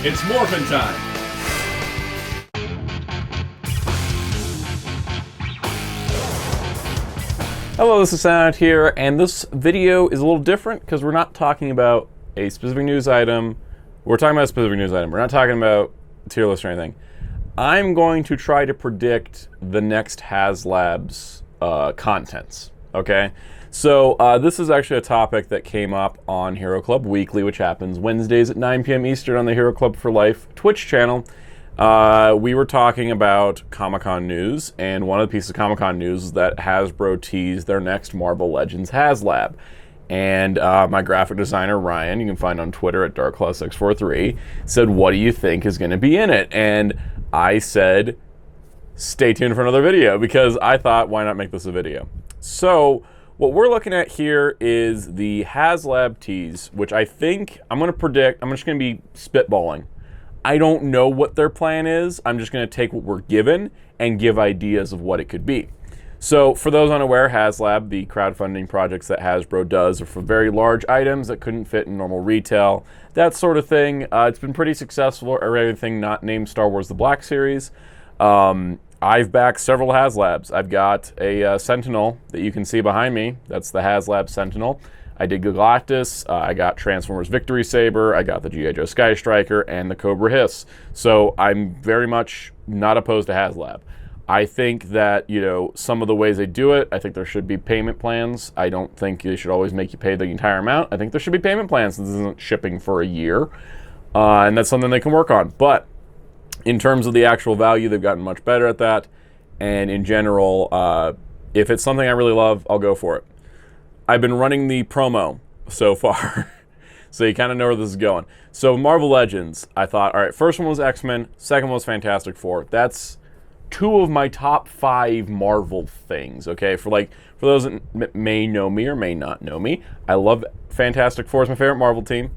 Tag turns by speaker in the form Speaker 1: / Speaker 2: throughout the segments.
Speaker 1: It's morphin' time!
Speaker 2: Hello, this is Soundout here, and this video is a little different because we're not talking about a specific news item. We're talking about a specific news item. We're not talking about tier list or anything. I'm going to try to predict the next Haslab's contents, okay? So this is actually a topic that came up on Hero Club Weekly, which happens Wednesdays at 9 p.m. Eastern on the Hero Club for Life Twitch channel. We were talking about Comic-Con news, and one of the pieces of Comic-Con news is that Hasbro teased their next Marvel Legends Haslab. And my graphic designer, Ryan, you can find on Twitter at darkclaw643, said, what do you think is going to be in it? And I said, stay tuned for another video, because I thought, why not make this a video? So what we're looking at here is the Haslab tease, which I think I'm going to predict. I'm just going to be spitballing. I don't know what their plan is. I'm just going to take what we're given and give ideas of what it could be. So for those unaware, Haslab, the crowdfunding projects that Hasbro does, are for very large items that couldn't fit in normal retail, that sort of thing. It's been pretty successful, or everything not named Star Wars The Black Series. I've backed several Haslabs. I've got a Sentinel that you can see behind me. That's the Haslab Sentinel. I did Galactus, I got Transformers Victory Saber, I got the G.I. Joe Sky Striker, and the Cobra Hiss. So I'm very much not opposed to Haslab. I think that, you know, some of the ways they do it, I think there should be payment plans. I don't think they should always make you pay the entire amount. I think there should be payment plans since this isn't shipping for a year. And that's something they can work on. But in terms of the actual value, they've gotten much better at that. And in general, if it's something I really love, I'll go for it. I've been running the promo so far, so you kind of know where this is going. So Marvel Legends, I thought, all right, first one was X-Men, second one was Fantastic Four. That's two of my top 5 Marvel things, okay? For those that may know me or may not know me, I love Fantastic Four. It's my favorite Marvel team.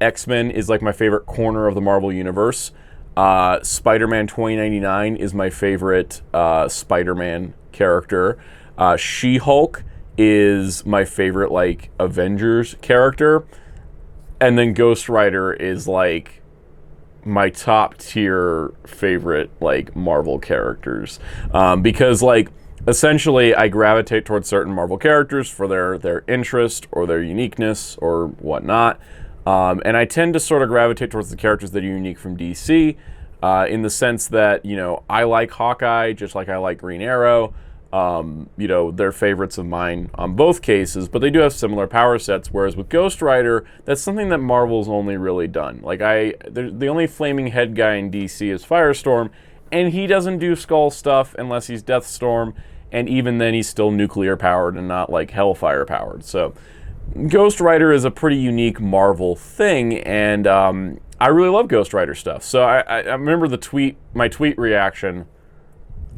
Speaker 2: X-Men is like my favorite corner of the Marvel Universe. Spider-Man 2099 is my favorite Spider-Man character. She-Hulk is my favorite, like, Avengers character. And then Ghost Rider is, like, my top tier favorite, like, Marvel characters. Because, like, essentially I gravitate towards certain Marvel characters for their interest or their uniqueness or whatnot. And I tend to sort of gravitate towards the characters that are unique from DC, in the sense that, you know, I like Hawkeye just like I like Green Arrow. You know, they're favorites of mine on both cases, but they do have similar power sets, whereas with Ghost Rider, that's something that Marvel's only really done. Like, the only flaming head guy in DC is Firestorm, and he doesn't do Skull stuff unless he's Deathstorm, and even then he's still nuclear powered and not, like, Hellfire powered. So Ghost Rider is a pretty unique Marvel thing, and I really love Ghost Rider stuff. So I remember my tweet reaction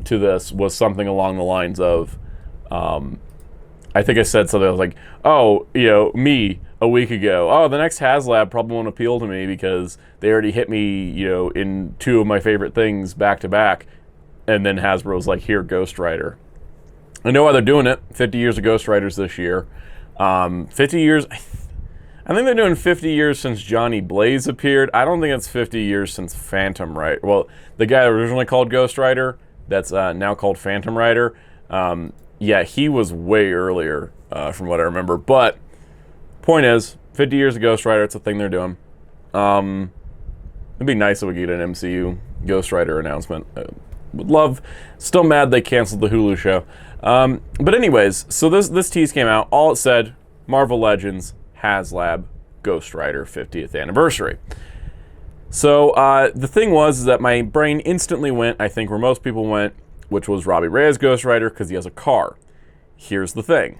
Speaker 2: to this was something along the lines of, I think I said something, I was like, oh, you know, me a week ago, oh, the next Haslab probably won't appeal to me because they already hit me, you know, in 2 of my favorite things back to back. And then Hasbro's like, here, Ghost Rider. I know why they're doing it. 50 years of Ghost Riders this year. 50 years, I think they're doing 50 years since Johnny Blaze appeared. I don't think it's 50 years since Phantom Rider. Well, the guy originally called Ghost Rider, that's now called Phantom Rider. Yeah, he was way earlier from what I remember. But point is, 50 years of Ghost Rider, it's a thing they're doing. It'd be nice if we get an MCU Ghost Rider announcement. Would love. Still mad they canceled the Hulu show. But anyways, so this tease came out. All it said, Marvel Legends, Haslab, Ghost Rider 50th anniversary. So the thing was that my brain instantly went, I think, where most people went, which was Robbie Reyes Ghost Rider, because he has a car. Here's the thing.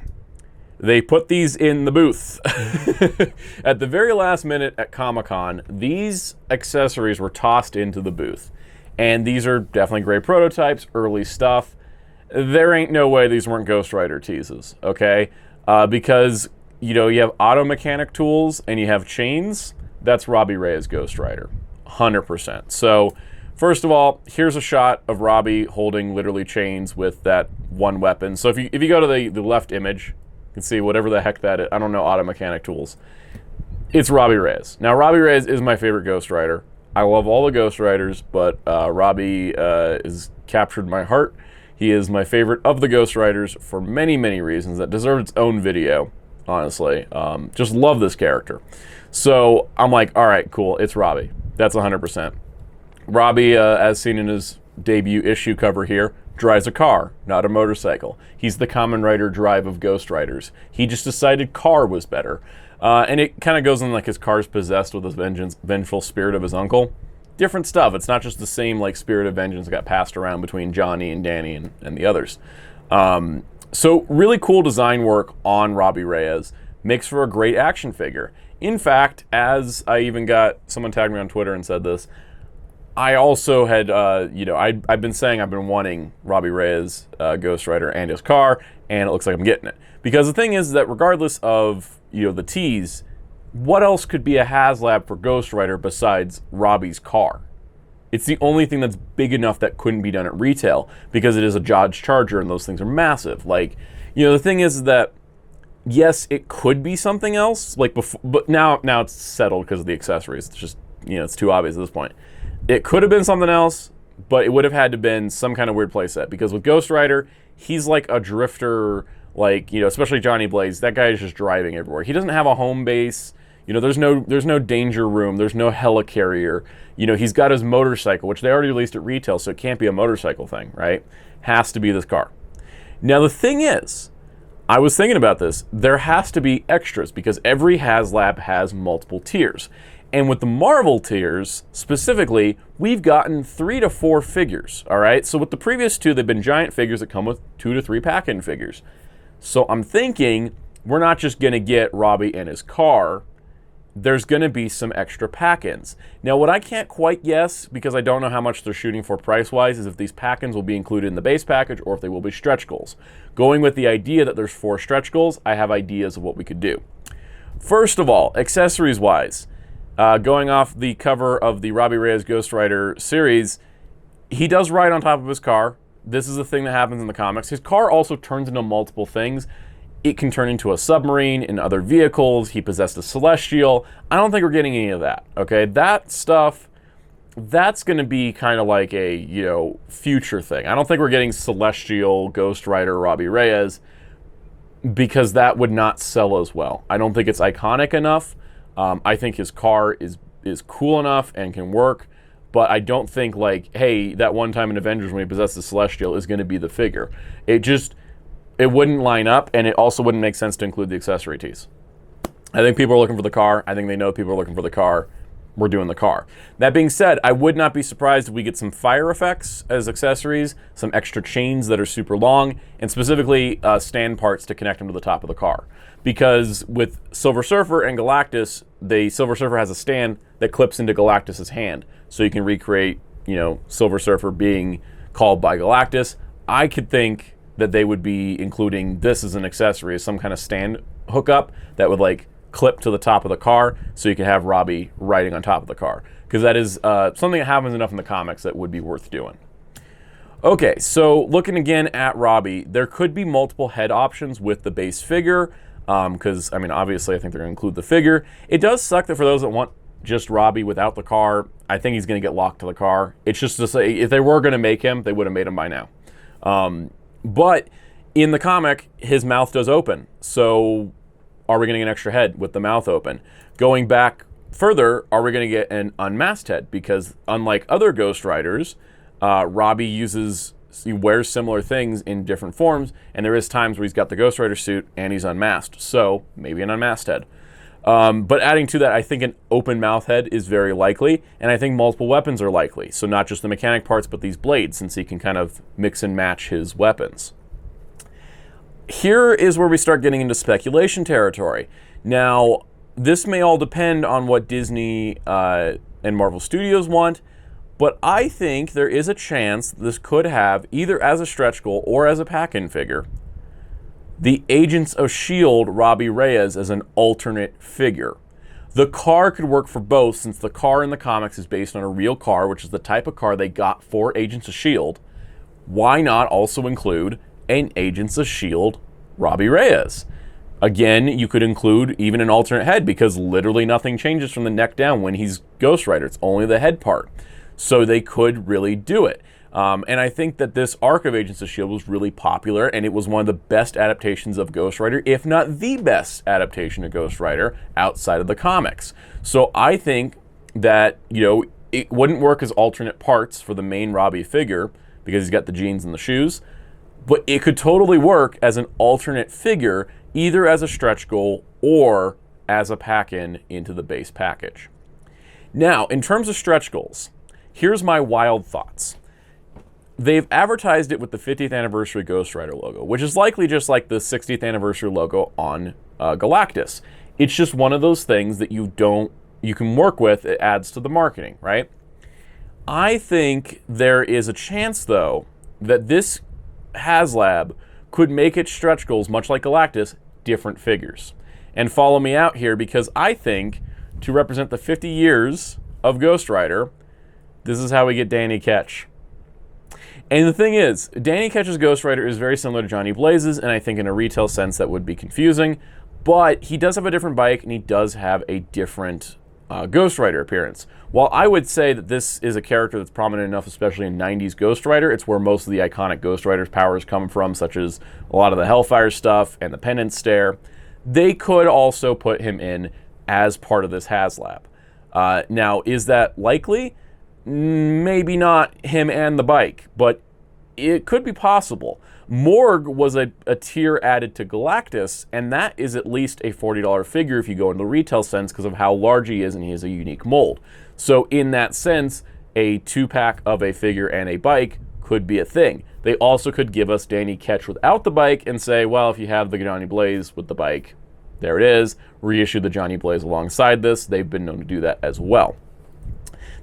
Speaker 2: They put these in the booth. At the very last minute at Comic-Con, these accessories were tossed into the booth. And these are definitely great prototypes, early stuff. There ain't no way these weren't Ghost Rider teases, okay? Because, you know, you have auto mechanic tools and you have chains. That's Robbie Reyes Ghost Rider, 100%. So, first of all, here's a shot of Robbie holding literally chains with that one weapon. So if you go to the left image, you can see whatever the heck that is. I don't know auto mechanic tools. It's Robbie Reyes. Now, Robbie Reyes is my favorite Ghost Rider. I love all the Ghost Riders, but Robbie has captured my heart. He is my favorite of the Ghost Riders for many, many reasons that deserve its own video, honestly. Just love this character. So I'm like, all right, cool, it's Robbie. That's 100%. Robbie, as seen in his debut issue cover here, drives a car, not a motorcycle. He's the Kamen Rider drive of Ghost Riders. He just decided car was better. And it kind of goes in like his car's possessed with this vengeful spirit of his uncle. Different stuff. It's not just the same like spirit of vengeance that got passed around between Johnny and Danny and the others. So really cool design work on Robbie Reyes. Makes for a great action figure. In fact, as I even got someone tagged me on Twitter and said this, I also had, I've been saying I've been wanting Robbie Reyes, Ghost Rider, and his car, and it looks like I'm getting it. Because the thing is that regardless of, the tease, what else could be a Haslab for Ghost Rider besides Robbie's car? It's the only thing that's big enough that couldn't be done at retail, because it is a Dodge Charger, and those things are massive. Like, the thing is that, yes, it could be something else, like before, but now it's settled because of the accessories. It's just, it's too obvious at this point. It could have been something else, but it would have had to been some kind of weird playset, because with Ghost Rider, he's like a drifter, like, especially Johnny Blaze. That guy is just driving everywhere. He doesn't have a home base. There's no danger room. There's no helicarrier. He's got his motorcycle, which they already released at retail, so it can't be a motorcycle thing, right? Has to be this car. Now, the thing is, I was thinking about this. There has to be extras, because every Haslab has multiple tiers. And with the Marvel tiers, specifically, we've gotten 3 to 4 figures, all right? So with the previous 2, they've been giant figures that come with 2 to 3 pack-in figures. So I'm thinking we're not just going to get Robbie and his car. There's going to be some extra pack-ins. Now, what I can't quite guess, because I don't know how much they're shooting for price-wise, is if these pack-ins will be included in the base package or if they will be stretch goals. Going with the idea that there's 4 stretch goals, I have ideas of what we could do. First of all, accessories-wise, going off the cover of the Robbie Reyes Ghost Rider series, he does ride on top of his car. This is a thing that happens in the comics. His car also turns into multiple things. It can turn into a submarine and other vehicles. He possessed a Celestial. I don't think we're getting any of that, okay? That stuff, that's going to be kind of like a, future thing. I don't think we're getting Celestial, Ghost Rider, Robbie Reyes, because that would not sell as well. I don't think it's iconic enough. I think his car is cool enough and can work, but I don't think like, hey, that one time in Avengers when he possessed the Celestial is going to be the figure. It wouldn't line up, and it also wouldn't make sense to include the accessory tees. I think people are looking for the car. I think they know people are looking for the car. We're doing the car. That being said, I would not be surprised if we get some fire effects as accessories, some extra chains that are super long, and specifically stand parts to connect them to the top of the car. Because with Silver Surfer and Galactus, the Silver Surfer has a stand that clips into Galactus's hand, so you can recreate, Silver Surfer being called by Galactus. I could think that they would be including this as an accessory, as some kind of stand hookup that would like clip to the top of the car, so you can have Robbie riding on top of the car. Because that is something that happens enough in the comics that would be worth doing. Okay, so looking again at Robbie, there could be multiple head options with the base figure. Because, obviously I think they're going to include the figure. It does suck that for those that want just Robbie without the car, I think he's going to get locked to the car. It's just to say, if they were going to make him, they would have made him by now. But in the comic, his mouth does open. So are we getting an extra head with the mouth open? Going back further, are we going to get an unmasked head? Because unlike other Ghost Riders, Robbie he wears similar things in different forms, and there is times where he's got the Ghost Rider suit and he's unmasked, so maybe an unmasked head. But adding to that, I think an open mouth head is very likely, and I think multiple weapons are likely. So not just the mechanic parts, but these blades, since he can kind of mix and match his weapons. Here is where we start getting into speculation territory. Now, this may all depend on what Disney and Marvel Studios want, but I think there is a chance this could have, either as a stretch goal or as a pack-in figure, the Agents of S.H.I.E.L.D. Robbie Reyes as an alternate figure. The car could work for both, since the car in the comics is based on a real car, which is the type of car they got for Agents of S.H.I.E.L.D. Why not also include an Agents of S.H.I.E.L.D. Robbie Reyes? Again, you could include even an alternate head because literally nothing changes from the neck down when he's Ghost Rider. It's only the head part. So they could really do it. And I think that this arc of Agents of S.H.I.E.L.D. was really popular, and it was one of the best adaptations of Ghost Rider, if not the best adaptation of Ghost Rider outside of the comics. So I think that, it wouldn't work as alternate parts for the main Robbie figure because he's got the jeans and the shoes, but it could totally work as an alternate figure, either as a stretch goal or as a pack-in into the base package. Now, in terms of stretch goals, here's my wild thoughts. They've advertised it with the 50th anniversary Ghost Rider logo, which is likely just like the 60th anniversary logo on Galactus. It's just one of those things that you can work with. It adds to the marketing, right? I think there is a chance, though, that this Haslab could make its stretch goals, much like Galactus, different figures. And follow me out here, because I think to represent the 50 years of Ghost Rider, this is how we get Danny Ketch. And the thing is, Danny Ketch's Ghost Rider is very similar to Johnny Blaze's, and I think in a retail sense that would be confusing, but he does have a different bike, and he does have a different Ghost Rider appearance. While I would say that this is a character that's prominent enough, especially in 90s Ghost Rider, it's where most of the iconic Ghost Rider's powers come from, such as a lot of the Hellfire stuff and the Penance Stare. They could also put him in as part of this Haslab. Now, is that likely? Maybe not him and the bike, but it could be possible. Morg was a tier added to Galactus, and that is at least a $40 figure if you go into the retail sense because of how large he is, and he has a unique mold. So in that sense, a 2-pack of a figure and a bike could be a thing. They also could give us Danny Ketch without the bike and say, well, if you have the Johnny Blaze with the bike, there it is. Reissue the Johnny Blaze alongside this. They've been known to do that as well.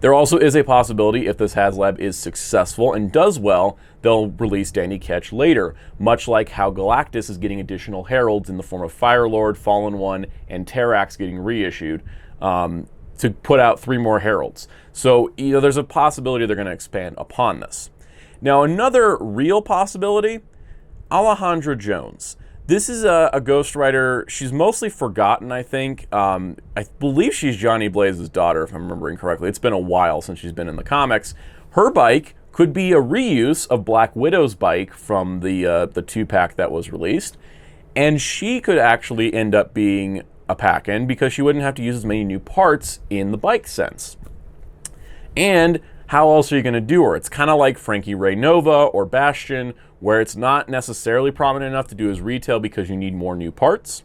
Speaker 2: There also is a possibility, if this Haslab is successful and does well, they'll release Danny Ketch later, much like how Galactus is getting additional heralds in the form of Firelord, Fallen One, and Terrax getting reissued to put out 3 more heralds. So there's a possibility they're going to expand upon this. Now, another real possibility, Alejandra Jones. This is a Ghost Rider. She's mostly forgotten, I think. I believe she's Johnny Blaze's daughter, if I'm remembering correctly. It's been a while since she's been in the comics. Her bike could be a reuse of Black Widow's bike from the 2-pack that was released. And she could actually end up being a pack-in because she wouldn't have to use as many new parts in the bike sense. And how else are you going to do her? It's kind of like Frankie Ray Nova or Bastion, where it's not necessarily prominent enough to do as retail because you need more new parts.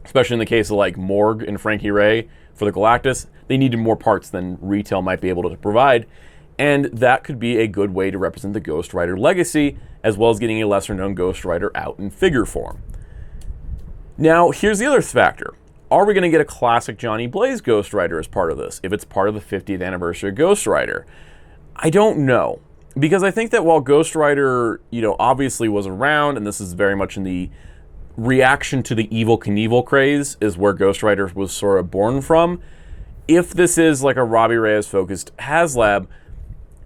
Speaker 2: Especially in the case of like Morg and Frankie Ray for the Galactus, they needed more parts than retail might be able to provide. And that could be a good way to represent the Ghost Rider legacy, as well as getting a lesser known Ghost Rider out in figure form. Now, here's the other factor. Are we going to get a classic Johnny Blaze Ghost Rider as part of this, if it's part of the 50th anniversary of Ghost Rider? I don't know. Because I think that while Ghost Rider, obviously was around, and this is very much in the reaction to the Evel Knievel craze, is where Ghost Rider was sort of born from. If this is like a Robbie Reyes focused Haslab,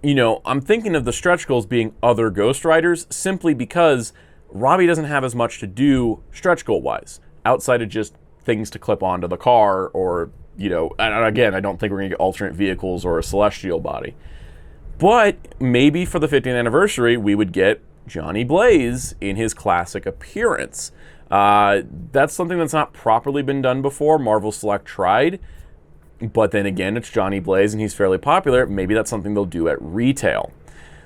Speaker 2: I'm thinking of the stretch goals being other Ghost Riders, simply because Robbie doesn't have as much to do stretch goal wise, outside of just things to clip onto the car, or, and again, I don't think we're going to get alternate vehicles or a celestial body. But maybe for the 50th anniversary, we would get Johnny Blaze in his classic appearance. That's something that's not properly been done before. Marvel Select tried, but then again, it's Johnny Blaze and he's fairly popular. Maybe that's something they'll do at retail.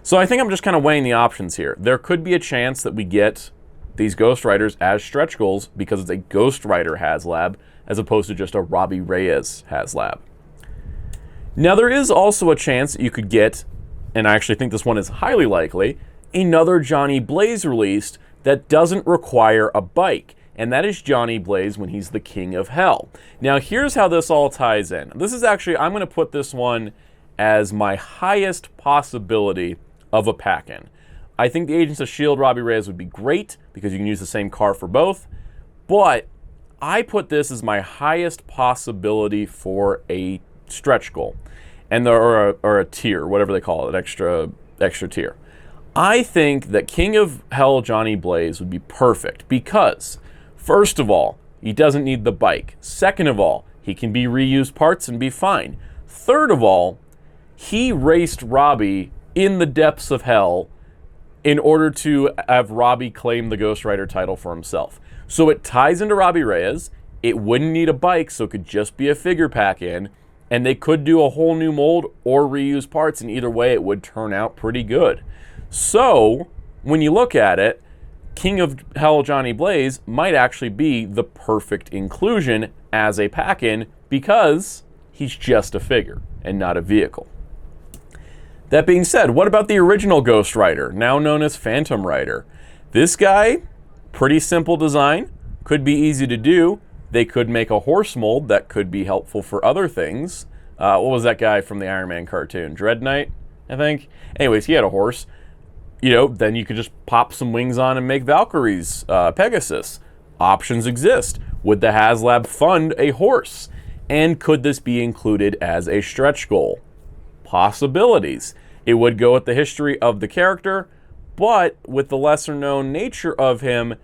Speaker 2: So I think I'm just kind of weighing the options here. There could be a chance that we get these Ghost Riders as stretch goals because it's a Ghost Rider Haslab as opposed to just a Robbie Reyes Haslab. Now, there is also a chance that you could get, and I actually think this one is highly likely, another Johnny Blaze released that doesn't require a bike, and that is Johnny Blaze when he's the King of Hell. Now, here's how this all ties in. This is actually, I'm going to put this one as my highest possibility of a pack-in. I think the Agents of S.H.I.E.L.D. Robbie Reyes would be great because you can use the same car for both, but I put this as my highest possibility for a stretch goal, and or a tier, whatever they call it, extra tier. I think that King of Hell Johnny Blaze would be perfect because First of all, he doesn't need the bike. Second of all, he can be reused parts and be fine. Third of all, he raced Robbie in the depths of hell in order to have Robbie claim the Ghost Rider title for himself. So it ties into Robbie Reyes. It wouldn't need a bike, so it could just be a figure pack in, and they could do a whole new mold or reuse parts, and either way it would turn out pretty good. So when you look at it, King of Hell Johnny Blaze might actually be the perfect inclusion as a pack-in because he's just a figure and not a vehicle. That being said, what about the original Ghost Rider, now known as Phantom Rider? This guy, pretty simple design, could be easy to do. They could make a horse mold that could be helpful for other things. What was that guy from the Iron Man cartoon? Dread Knight, I think? Anyways, he had a horse. You know, then you could just pop some wings on and make Valkyrie's Pegasus. Options exist. Would the Haslab fund a horse? And could this be included as a stretch goal? Possibilities. It would go with the history of the character, but with the lesser known nature of him,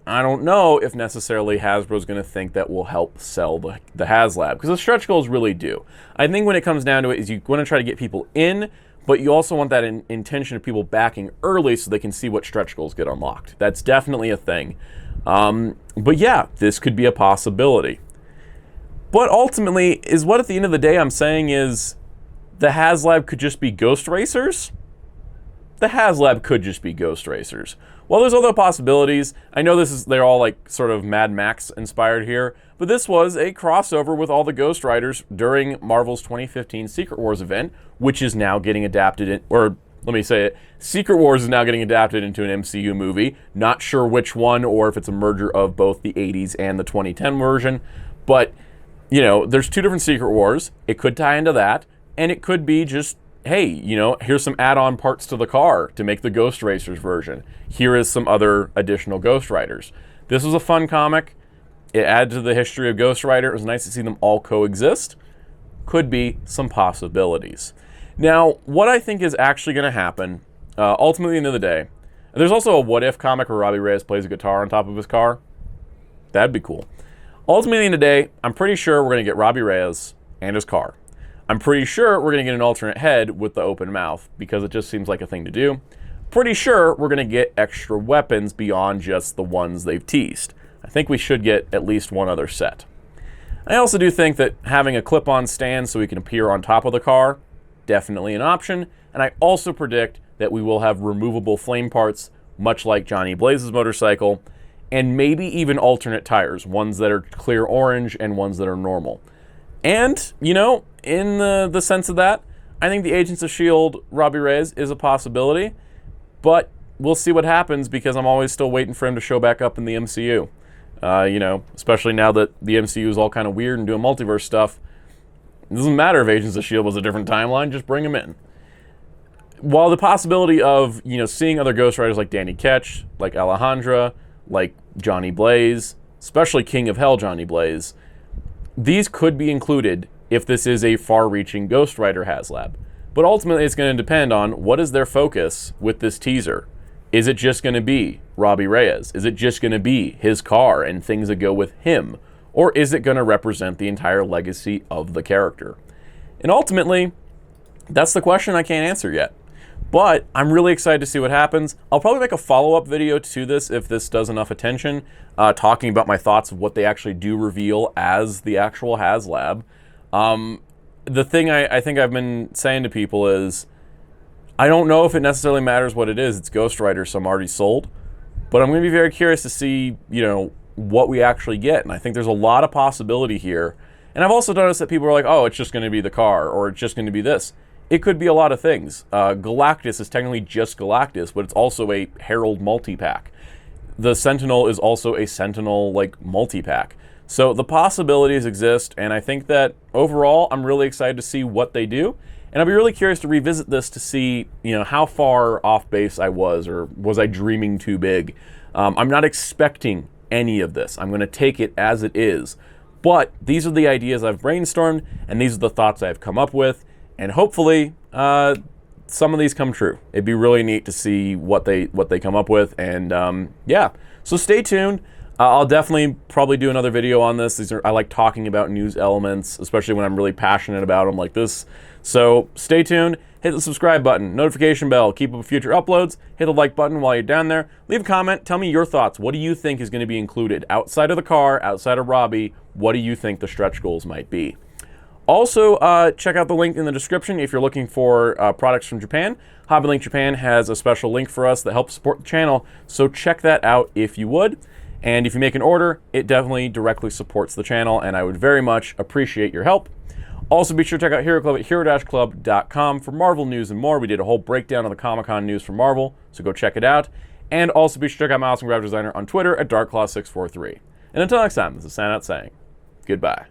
Speaker 2: I don't know if necessarily Hasbro's going to think that will help sell the Haslab, because the stretch goals really do. I think when it comes down to it is you want to try to get people in, but you also want that intention of people backing early so they can see what stretch goals get unlocked. That's definitely a thing. But yeah, this could be a possibility. But ultimately, is what at the end of the day I'm saying is the Haslab could just be Ghost Racers? The Haslab could just be Ghost Racers. Well, there's other possibilities. I know they're all like sort of Mad Max inspired here, but this was a crossover with all the Ghost Riders during Marvel's 2015 Secret Wars event, which is now getting adapted or let me say it, Secret Wars is now getting adapted into an MCU movie. Not sure which one or if it's a merger of both the 80s and the 2010 version, but you know, there's two different Secret Wars. It could tie into that, and it could be just, hey, you know, here's some add-on parts to the car to make the Ghost Racers version. Here is some other additional Ghost Riders. This was a fun comic. It added to the history of Ghost Rider. It was nice to see them all coexist. Could be some possibilities. Now, what I think is actually going to happen, ultimately at the end of the day, there's also a What If comic where Robbie Reyes plays a guitar on top of his car. That'd be cool. Ultimately at the end of the day, I'm pretty sure we're going to get Robbie Reyes and his car. I'm pretty sure we're going to get an alternate head with the open mouth because it just seems like a thing to do. Pretty sure we're going to get extra weapons beyond just the ones they've teased. I think we should get at least one other set. I also do think that having a clip-on stand so we can appear on top of the car, definitely an option. And I also predict that we will have removable flame parts, much like Johnny Blaze's motorcycle, and maybe even alternate tires, ones that are clear orange and ones that are normal. And, you know, in the sense of that, I think the Agents of S.H.I.E.L.D. Robbie Reyes is a possibility, but we'll see what happens because I'm always still waiting for him to show back up in the MCU. You know, especially now that the MCU is all kind of weird and doing multiverse stuff. It doesn't matter if Agents of S.H.I.E.L.D. was a different timeline, just bring him in. While the possibility of, you know, seeing other Ghost Riders like Danny Ketch, like Alejandra, like Johnny Blaze, especially King of Hell Johnny Blaze, these could be included if this is a far-reaching Ghost Rider Haslab. But ultimately, it's going to depend on what is their focus with this teaser. Is it just going to be Robbie Reyes? Is it just going to be his car and things that go with him? Or is it going to represent the entire legacy of the character? And ultimately, that's the question I can't answer yet. But I'm really excited to see what happens. I'll probably make a follow-up video to this if this does enough attention, talking about my thoughts of what they actually do reveal as the actual Haslab. The thing I think I've been saying to people is, I don't know if it necessarily matters what it is. It's Ghost Rider, so I'm already sold. But I'm going to be very curious to see, you know, what we actually get. And I think there's a lot of possibility here. And I've also noticed that people are like, oh, it's just going to be the car, or it's just going to be this. It could be a lot of things. Galactus is technically just Galactus, but it's also a Herald multi-pack. The Sentinel is also a Sentinel, like, multi-pack. So the possibilities exist, and I think that overall, I'm really excited to see what they do. And I'll be really curious to revisit this to see, you know, how far off base I was, or was I dreaming too big? I'm not expecting any of this. I'm going to take it as it is. But these are the ideas I've brainstormed, and these are the thoughts I've come up with. And hopefully, some of these come true. It'd be really neat to see what they come up with. And yeah, so stay tuned. I'll definitely probably do another video on this. I like talking about news elements, especially when I'm really passionate about them like this. So stay tuned, hit the subscribe button, notification bell, keep up with future uploads, hit the like button while you're down there. Leave a comment, tell me your thoughts. What do you think is going to be included? Outside of the car, outside of Robbie, what do you think the stretch goals might be? Also, check out the link in the description if you're looking for products from Japan. HobbyLink Japan has a special link for us that helps support the channel, so check that out if you would. And if you make an order, it definitely directly supports the channel, and I would very much appreciate your help. Also, be sure to check out Hero Club at hero-club.com for Marvel news and more. We did a whole breakdown of the Comic-Con news for Marvel, so go check it out. And also be sure to check out my awesome graphic designer on Twitter at darkclaw643. And until next time, this is Soundout saying goodbye.